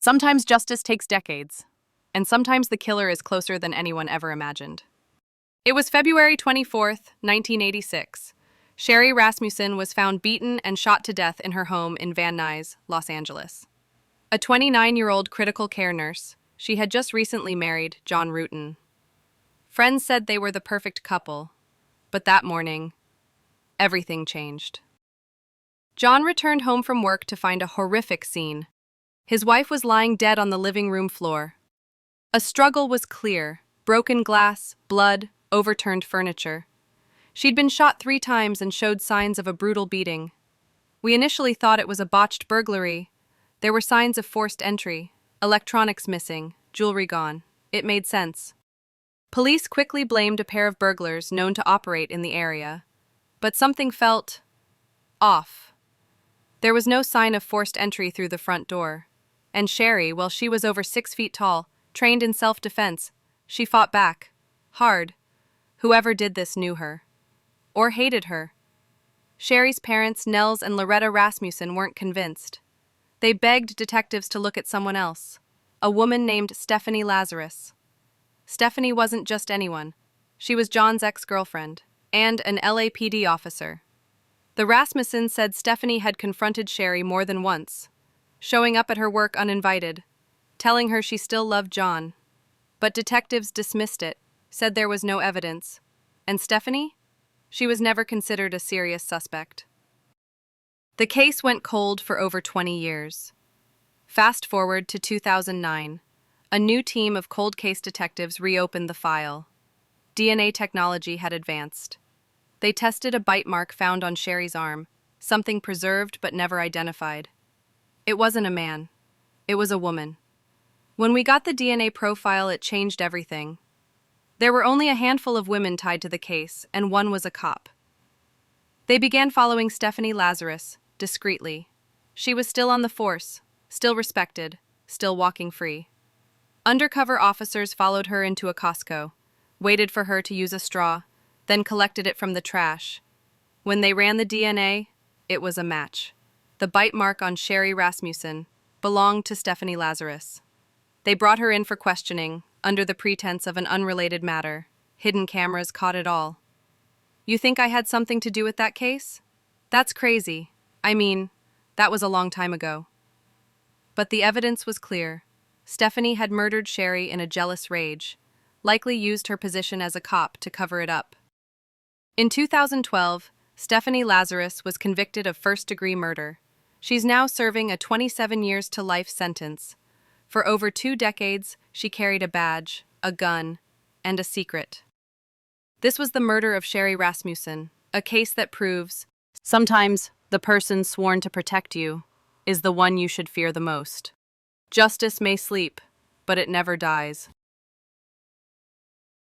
Sometimes justice takes decades, and sometimes the killer is closer than anyone ever imagined. It was February 24th, 1986. Sherri Rasmussen was found beaten and shot to death in her home in Van Nuys, Los Angeles. A 29-year-old critical care nurse, she had just recently married John Rutan. Friends said they were the perfect couple, but that morning, everything changed. John returned home from work to find a horrific scene. His wife was lying dead on the living room floor. A struggle was clear: broken glass, blood, overturned furniture. She'd been shot 3 times and showed signs of a brutal beating. We initially thought it was a botched burglary. There were signs of forced entry, electronics missing, jewelry gone. It made sense. Police quickly blamed a pair of burglars known to operate in the area. But something felt off. There was no sign of forced entry through the front door. And Sherri, well, she was over 6 feet tall, trained in self-defense. She fought back. Hard. Whoever did this knew her. Or hated her. Sherri's parents, Nels and Loretta Rasmussen, weren't convinced. They begged detectives to look at someone else. A woman named Stephanie Lazarus. Stephanie wasn't just anyone. She was John's ex-girlfriend, and an LAPD officer. The Rasmussens said Stephanie had confronted Sherri more than once, showing up at her work uninvited, telling her she still loved John. But detectives dismissed it, said there was no evidence. And Stephanie? She was never considered a serious suspect. The case went cold for over 20 years. Fast forward to 2009. A new team of cold case detectives reopened the file. DNA technology had advanced. They tested a bite mark found on Sherri's arm, something preserved but never identified. It wasn't a man. It was a woman. When we got the DNA profile, it changed everything. There were only a handful of women tied to the case, and one was a cop. They began following Stephanie Lazarus, discreetly. She was still on the force, still respected, still walking free. Undercover officers followed her into a Costco, waited for her to use a straw, then collected it from the trash. When they ran the DNA, it was a match. The bite mark on Sherri Rasmussen belonged to Stephanie Lazarus. They brought her in for questioning, under the pretense of an unrelated matter. Hidden cameras caught it all. You think I had something to do with that case? That's crazy. I mean, that was a long time ago. But the evidence was clear. Stephanie had murdered Sherri in a jealous rage, likely used her position as a cop to cover it up. In 2012, Stephanie Lazarus was convicted of first-degree murder. She's now serving a 27 years to life sentence. For over 2 decades, she carried a badge, a gun, and a secret. This was the murder of Sherri Rasmussen, a case that proves sometimes the person sworn to protect you is the one you should fear the most. Justice may sleep, but it never dies.